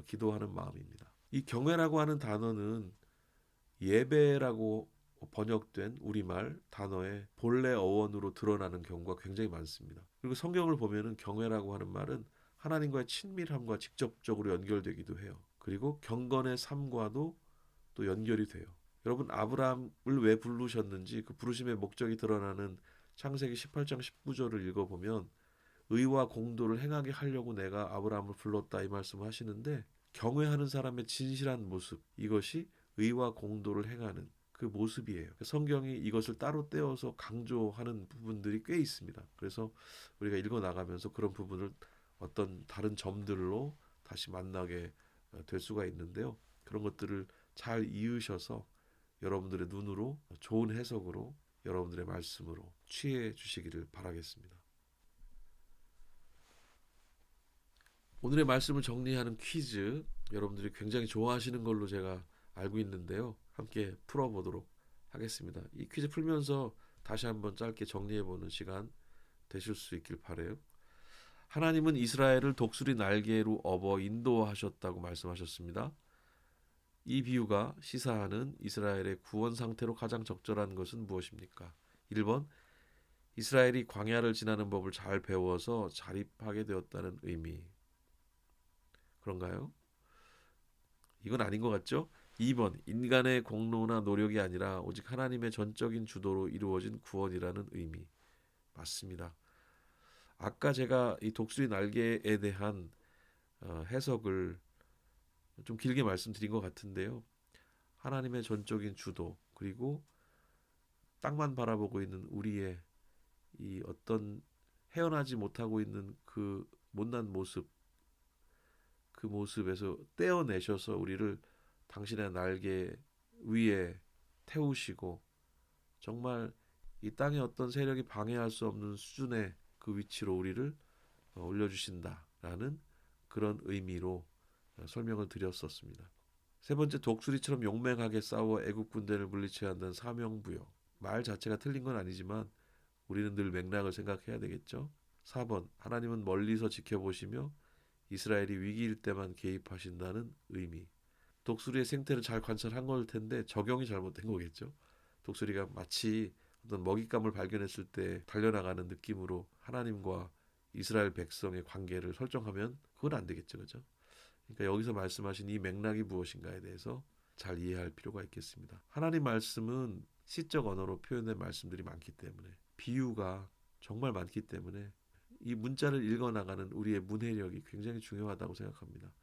기도하는 마음입니다. 이 경외라고 하는 단어는 예배라고 번역된 우리말 단어의 본래 어원으로 드러나는 경우가 굉장히 많습니다. 그리고 성경을 보면은 경외라고 하는 말은 하나님과의 친밀함과 직접적으로 연결되기도 해요. 그리고 경건의 삶과도 또 연결이 돼요. 여러분 아브라함을 왜 부르셨는지 그 부르심의 목적이 드러나는 창세기 18장 19절을 읽어보면 의와 공도를 행하게 하려고 내가 아브라함을 불렀다 이 말씀을 하시는데 경외하는 사람의 진실한 모습 이것이 의와 공도를 행하는 그 모습이에요. 성경이 이것을 따로 떼어서 강조하는 부분들이 꽤 있습니다. 그래서 우리가 읽어 나가면서 그런 부분을 어떤 다른 점들로 다시 만나게 될 수가 있는데요. 그런 것들을 잘 이으셔서 여러분들의 눈으로 좋은 해석으로 여러분들의 말씀으로 취해 주시기를 바라겠습니다. 오늘의 말씀을 정리하는 퀴즈 여러분들이 굉장히 좋아하시는 걸로 제가 알고 있는데요. 함께 풀어보도록 하겠습니다. 이 퀴즈 풀면서 다시 한번 짧게 정리해보는 시간 되실 수 있길 바라요. 하나님은 이스라엘을 독수리 날개로 업어 인도하셨다고 말씀하셨습니다. 이 비유가 시사하는 이스라엘의 구원 상태로 가장 적절한 것은 무엇입니까? 1번 이스라엘이 광야를 지나는 법을 잘 배워서 자립하게 되었다는 의미. 그런가요? 이건 아닌 것 같죠? 2번 인간의 공로나 노력이 아니라 오직 하나님의 전적인 주도로 이루어진 구원이라는 의미. 맞습니다. 아까 제가 이 독수리 날개에 대한 해석을 좀 길게 말씀드린 것 같은데요. 하나님의 전적인 주도 그리고 땅만 바라보고 있는 우리의 이 어떤 헤어나지 못하고 있는 그 못난 모습 그 모습에서 떼어내셔서 우리를 당신의 날개 위에 태우시고 정말 이 땅의 어떤 세력이 방해할 수 없는 수준의 그 위치로 우리를 올려주신다라는 그런 의미로 설명을 드렸었습니다. 세 번째 독수리처럼 용맹하게 싸워 애국 군대를 물리쳐야 한다는 사명부여. 말 자체가 틀린 건 아니지만 우리는 늘 맥락을 생각해야 되겠죠. 4번 하나님은 멀리서 지켜보시며 이스라엘이 위기일 때만 개입하신다는 의미. 독수리의 생태를 잘 관찰한 걸 텐데 적용이 잘못된 거겠죠. 독수리가 마치 어떤 먹잇감을 발견했을 때 달려나가는 느낌으로 하나님과 이스라엘 백성의 관계를 설정하면 그건 안 되겠죠. 그죠? 그러니까 여기서 말씀하신 이 맥락이 무엇인가에 대해서 잘 이해할 필요가 있겠습니다. 하나님 말씀은 시적 언어로 표현된 말씀들이 많기 때문에 비유가 정말 많기 때문에 이 문자를 읽어나가는 우리의 문해력이 굉장히 중요하다고 생각합니다.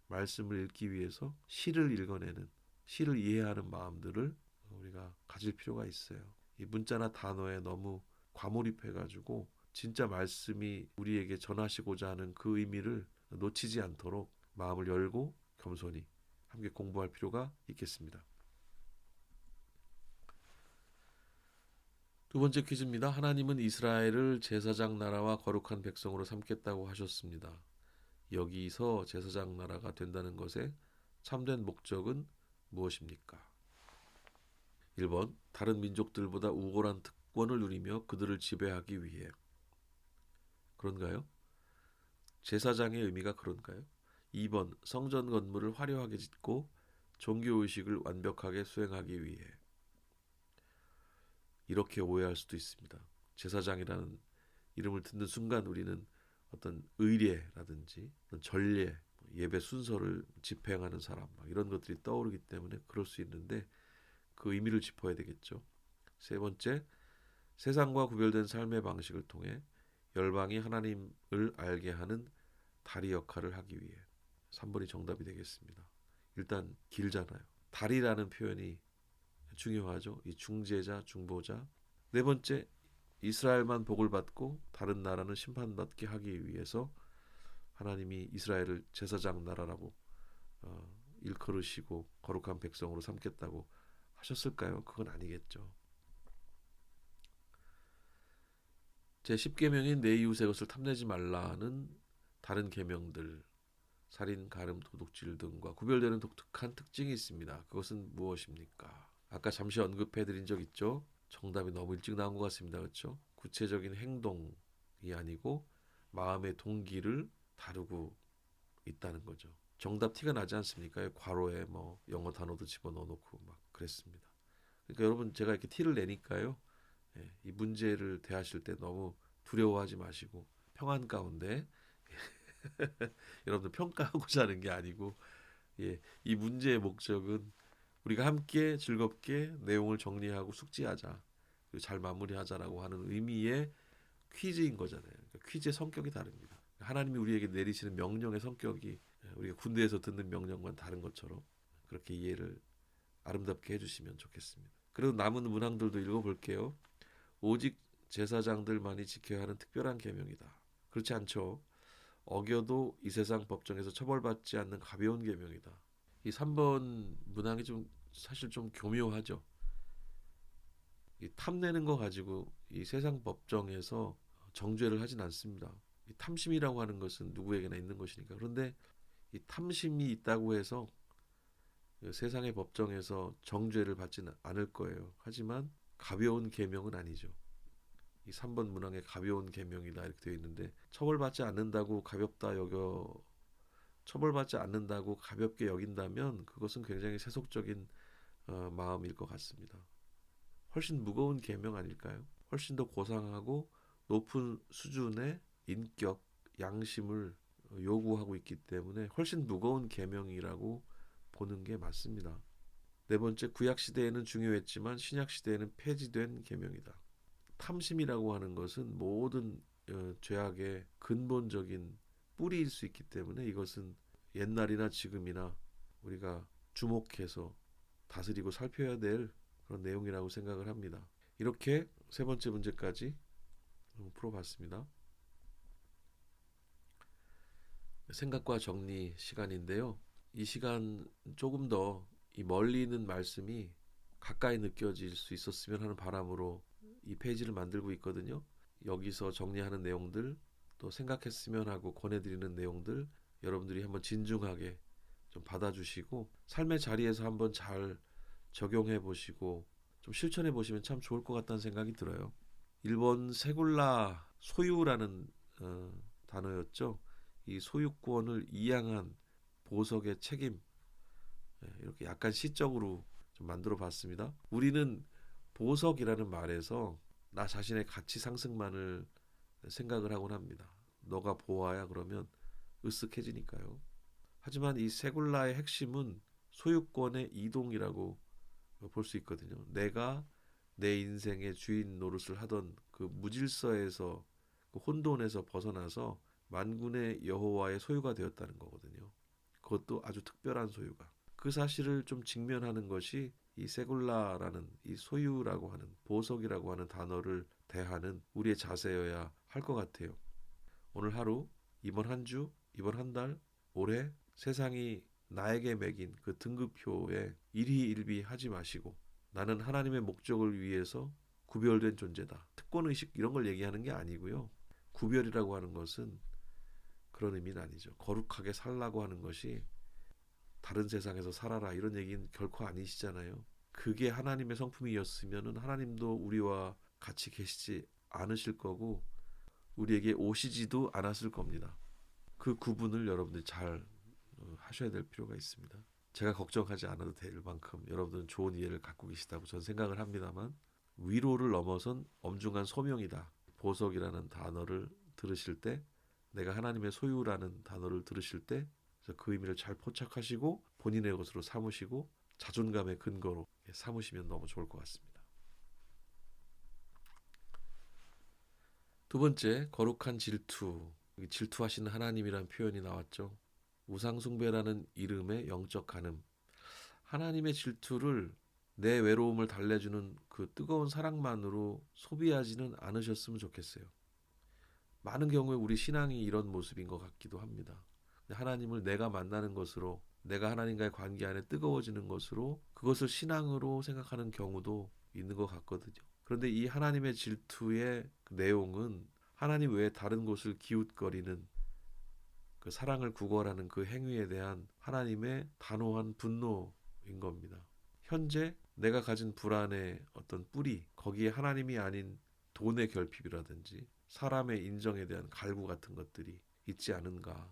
말씀을 읽기 위해서 시를 읽어내는 시를 이해하는 마음들을 우리가 가질 필요가 있어요. 이 문자나 단어에 너무 과몰입해가지고 진짜 말씀이 우리에게 전하시고자 하는 그 의미를 놓치지 않도록 마음을 열고 겸손히 함께 공부할 필요가 있겠습니다. 두 번째 퀴즈입니다. 하나님은 이스라엘을 제사장 나라와 거룩한 백성으로 삼겠다고 하셨습니다. 여기서 제사장 나라가 된다는 것의 참된 목적은 무엇입니까? 1번 다른 민족들보다 우월한 특권을 누리며 그들을 지배하기 위해. 그런가요? 제사장의 의미가 그런가요? 2번 성전 건물을 화려하게 짓고 종교의식을 완벽하게 수행하기 위해. 이렇게 오해할 수도 있습니다. 제사장이라는 이름을 듣는 순간 우리는 어떤 의례라든지 어떤 전례, 예배 순서를 집행하는 사람 이런 것들이 떠오르기 때문에 그럴 수 있는데 그 의미를 짚어야 되겠죠. 세 번째, 세상과 구별된 삶의 방식을 통해 열방이 하나님을 알게 하는 다리 역할을 하기 위해. 3번이 정답이 되겠습니다. 일단 길잖아요. 다리라는 표현이 중요하죠. 이 중재자, 중보자. 네 번째, 이스라엘만 복을 받고 다른 나라는 심판받게 하기 위해서 하나님이 이스라엘을 제사장 나라라고 일컬으시고 거룩한 백성으로 삼겠다고 하셨을까요? 그건 아니겠죠. 제10계명인 내 이웃의 것을 탐내지 말라는 다른 계명들, 살인, 가늠, 도둑질 등과 구별되는 독특한 특징이 있습니다. 그것은 무엇입니까? 아까 잠시 언급해드린 적 있죠? 정답이 너무 일찍 나온 것 같습니다. 그렇죠? 구체적인 행동이 아니고 마음의 동기를 다루고 있다는 거죠. 정답 티가 나지 않습니까? 괄호에 뭐 영어 단어도 집어넣어 놓고 막 그랬습니다. 그러니까 여러분 제가 이렇게 티를 내니까요. 이 문제를 대하실 때 너무 두려워하지 마시고 평안 가운데 여러분들 평가하고자 하는 게 아니고 이 문제의 목적은 우리가 함께 즐겁게 내용을 정리하고 숙지하자 그리고 잘 마무리하자라고 하는 의미의 퀴즈인 거잖아요. 그러니까 퀴즈의 성격이 다릅니다. 하나님이 우리에게 내리시는 명령의 성격이 우리가 군대에서 듣는 명령과는 다른 것처럼 그렇게 이해를 아름답게 해주시면 좋겠습니다. 그리고 남은 문항들도 읽어볼게요. 오직 제사장들만이 지켜야 하는 특별한 계명이다. 그렇지 않죠. 어겨도 이 세상 법정에서 처벌받지 않는 가벼운 계명이다. 이 3번 문항이 좀 사실 좀 교묘하죠. 이 탐내는 거 가지고 이 세상 법정에서 정죄를 하진 않습니다. 이 탐심이라고 하는 것은 누구에게나 있는 것이니까. 그런데 이 탐심이 있다고 해서 세상의 법정에서 정죄를 받지는 않을 거예요. 하지만 가벼운 계명은 아니죠. 이 3번 문항에 가벼운 계명이다 이렇게 되어 있는데 처벌받지 않는다고 가볍게 여긴다면 그것은 굉장히 세속적인 마음일 것 같습니다. 훨씬 무거운 계명 아닐까요? 훨씬 더 고상하고 높은 수준의 인격, 양심을 요구하고 있기 때문에 훨씬 무거운 계명이라고 보는 게 맞습니다. 네 번째, 구약 시대에는 중요했지만 신약 시대에는 폐지된 계명이다. 탐심이라고 하는 것은 모든 죄악의 근본적인 뿌리일 수 있기 때문에 이것은 옛날이나 지금이나 우리가 주목해서 다스리고 살펴야 될 그런 내용이라고 생각을 합니다. 이렇게 세 번째 문제까지 풀어봤습니다. 생각과 정리 시간인데요. 이 시간 조금 더 이 멀리 있는 말씀이 가까이 느껴질 수 있었으면 하는 바람으로 이 페이지를 만들고 있거든요. 여기서 정리하는 내용들 또 생각했으면 하고 권해드리는 내용들 여러분들이 한번 진중하게 좀 받아주시고 삶의 자리에서 한번 잘 적용해 보시고 좀 실천해 보시면 참 좋을 것 같다는 생각이 들어요. 일본 세굴라 소유라는 단어였죠. 이 소유권을 이양한 보석의 책임 이렇게 약간 시적으로 좀 만들어 봤습니다. 우리는 보석이라는 말에서 나 자신의 가치 상승만을 생각을 하곤 합니다. 너가 보아야 그러면 으쓱해지니까요. 하지만 이 세굴라의 핵심은 소유권의 이동이라고 볼 수 있거든요. 내가 내 인생의 주인 노릇을 하던 그 무질서에서 그 혼돈에서 벗어나서 만군의 여호와의 소유가 되었다는 거거든요. 그것도 아주 특별한 소유가. 그 사실을 좀 직면하는 것이 이 세굴라라는 이 소유라고 하는 보석이라고 하는 단어를 대하는 우리의 자세여야 할 것 같아요. 오늘 하루, 이번 한 주, 이번 한 달, 올해 세상이 나에게 매긴 그 등급표에 일희일비하지 마시고 나는 하나님의 목적을 위해서 구별된 존재다. 특권의식 이런 걸 얘기하는 게 아니고요. 구별이라고 하는 것은 그런 의미는 아니죠. 거룩하게 살라고 하는 것이 다른 세상에서 살아라 이런 얘기는 결코 아니시잖아요. 그게 하나님의 성품이었으면 하나님도 우리와 같이 계시지 않으실 거고 우리에게 오시지도 않았을 겁니다. 그 구분을 여러분들이 잘 하셔야 될 필요가 있습니다. 제가 걱정하지 않아도 될 만큼 여러분들은 좋은 이해를 갖고 계시다고 저는 생각을 합니다만 위로를 넘어선 엄중한 소명이다. 보석이라는 단어를 들으실 때 내가 하나님의 소유라는 단어를 들으실 때 그 의미를 잘 포착하시고 본인의 것으로 삼으시고 자존감의 근거로 삼으시면 너무 좋을 것 같습니다. 두 번째, 거룩한 질투. 여기 질투하시는 하나님이라는 표현이 나왔죠. 우상숭배라는 이름의 영적 간음. 하나님의 질투를 내 외로움을 달래주는 그 뜨거운 사랑만으로 소비하지는 않으셨으면 좋겠어요. 많은 경우에 우리 신앙이 이런 모습인 것 같기도 합니다. 하나님을 내가 만나는 것으로, 내가 하나님과의 관계 안에 뜨거워지는 것으로 그것을 신앙으로 생각하는 경우도 있는 것 같거든요. 그런데 이 하나님의 질투의 그 내용은 하나님 외에 다른 곳을 기웃거리는 그 사랑을 구걸하는 그 행위에 대한 하나님의 단호한 분노인 겁니다. 현재 내가 가진 불안의 어떤 뿌리, 거기에 하나님이 아닌 돈의 결핍이라든지 사람의 인정에 대한 갈구 같은 것들이 있지 않은가.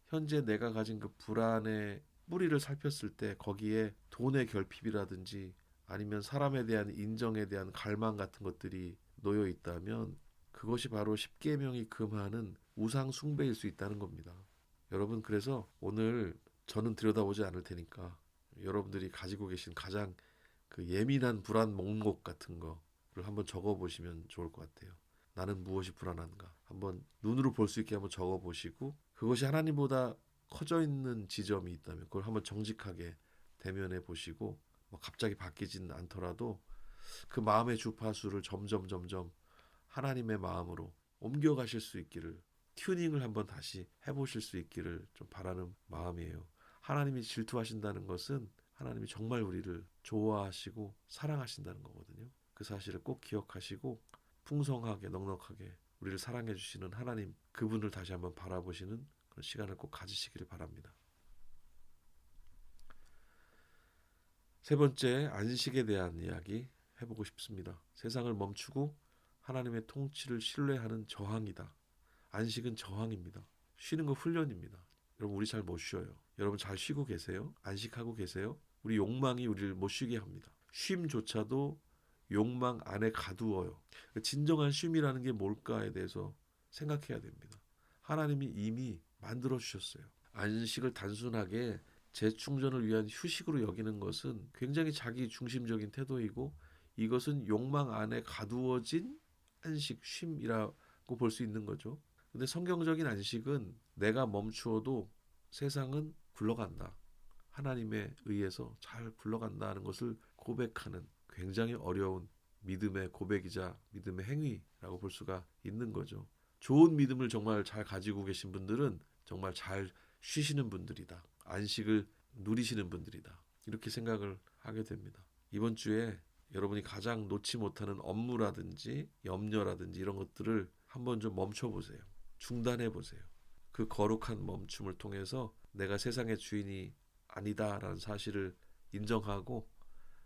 현재 내가 가진 그 불안의 뿌리를 살폈을 때 거기에 돈의 결핍이라든지 아니면 사람에 대한 인정에 대한 갈망 같은 것들이 놓여 있다면 그것이 바로 십계명이 금하는 우상 숭배일 수 있다는 겁니다. 여러분, 그래서 오늘 저는 들여다보지 않을 테니까 여러분들이 가지고 계신 가장 그 예민한 불안 목록 같은 거를 한번 적어 보시면 좋을 것 같아요. 나는 무엇이 불안한가? 한번 눈으로 볼 수 있게 한번 적어 보시고 그것이 하나님보다 커져 있는 지점이 있다면 그걸 한번 정직하게 대면해 보시고 뭐 갑자기 바뀌지는 않더라도 그 마음의 주파수를 점점 하나님의 마음으로 옮겨가실 수 있기를, 튜닝을 한번 다시 해보실 수 있기를 좀 바라는 마음이에요. 하나님이 질투하신다는 것은 하나님이 정말 우리를 좋아하시고 사랑하신다는 거거든요. 그 사실을 꼭 기억하시고 풍성하게 넉넉하게 우리를 사랑해 주시는 하나님, 그분을 다시 한번 바라보시는 그런 시간을 꼭 가지시기를 바랍니다. 세 번째, 안식에 대한 이야기 해보고 싶습니다. 세상을 멈추고 하나님의 통치를 신뢰하는 저항이다. 안식은 저항입니다. 쉬는 거 훈련입니다. 여러분, 우리 잘 못 쉬어요. 여러분 잘 쉬고 계세요? 안식하고 계세요? 우리 욕망이 우리를 못 쉬게 합니다. 쉼조차도 욕망 안에 가두어요. 진정한 쉼이라는 게 뭘까에 대해서 생각해야 됩니다. 하나님이 이미 만들어 주셨어요. 안식을 단순하게 재충전을 위한 휴식으로 여기는 것은 굉장히 자기 중심적인 태도이고 이것은 욕망 안에 가두어진 안식, 쉼이라고 볼 수 있는 거죠. 근데 성경적인 안식은 내가 멈추어도 세상은 굴러간다. 하나님에 의해서 잘 굴러간다는 것을 고백하는 굉장히 어려운 믿음의 고백이자 믿음의 행위라고 볼 수가 있는 거죠. 좋은 믿음을 정말 잘 가지고 계신 분들은 정말 잘 쉬시는 분들이다. 안식을 누리시는 분들이다. 이렇게 생각을 하게 됩니다. 이번 주에 여러분이 가장 놓지 못하는 업무라든지 염려라든지 이런 것들을 한번 좀 멈춰보세요. 중단해보세요. 그 거룩한 멈춤을 통해서 내가 세상의 주인이 아니다라는 사실을 인정하고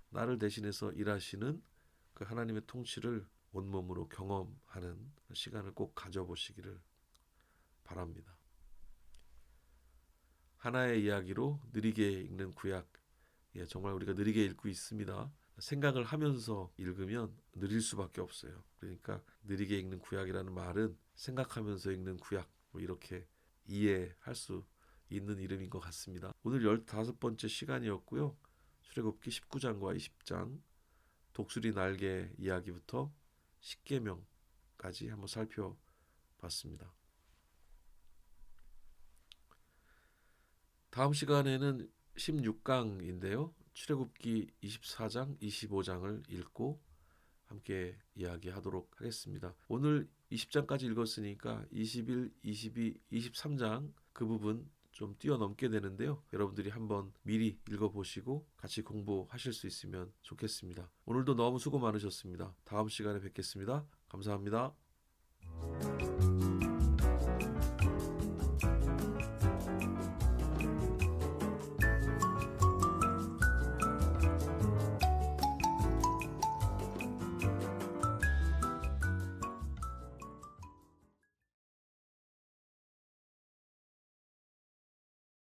나를 대신해서 일하시는 그 하나님의 통치를 온몸으로 경험하는 시간을 꼭 가져보시기를 바랍니다. 하나의 이야기로 느리게 읽는 구약, 정말 우리가 느리게 읽고 있습니다. 생각을 하면서 읽으면 느릴 수밖에 없어요. 그러니까 느리게 읽는 구약이라는 말은 생각하면서 읽는 구약, 이렇게 이해할 수 있는 이름인 것 같습니다. 오늘 15번째 시간이었고요. 출애굽기 19장과 20장 독수리 날개 이야기부터 십계명까지 한번 살펴봤습니다. 다음 시간에는 16강인데요. 출애굽기 24장, 25장을 읽고 함께 이야기하도록 하겠습니다. 오늘 20장까지 읽었으니까 21, 22, 23장 그 부분 좀 뛰어넘게 되는데요. 여러분들이 한번 미리 읽어보시고 같이 공부하실 수 있으면 좋겠습니다. 오늘도 너무 수고 많으셨습니다. 다음 시간에 뵙겠습니다. 감사합니다.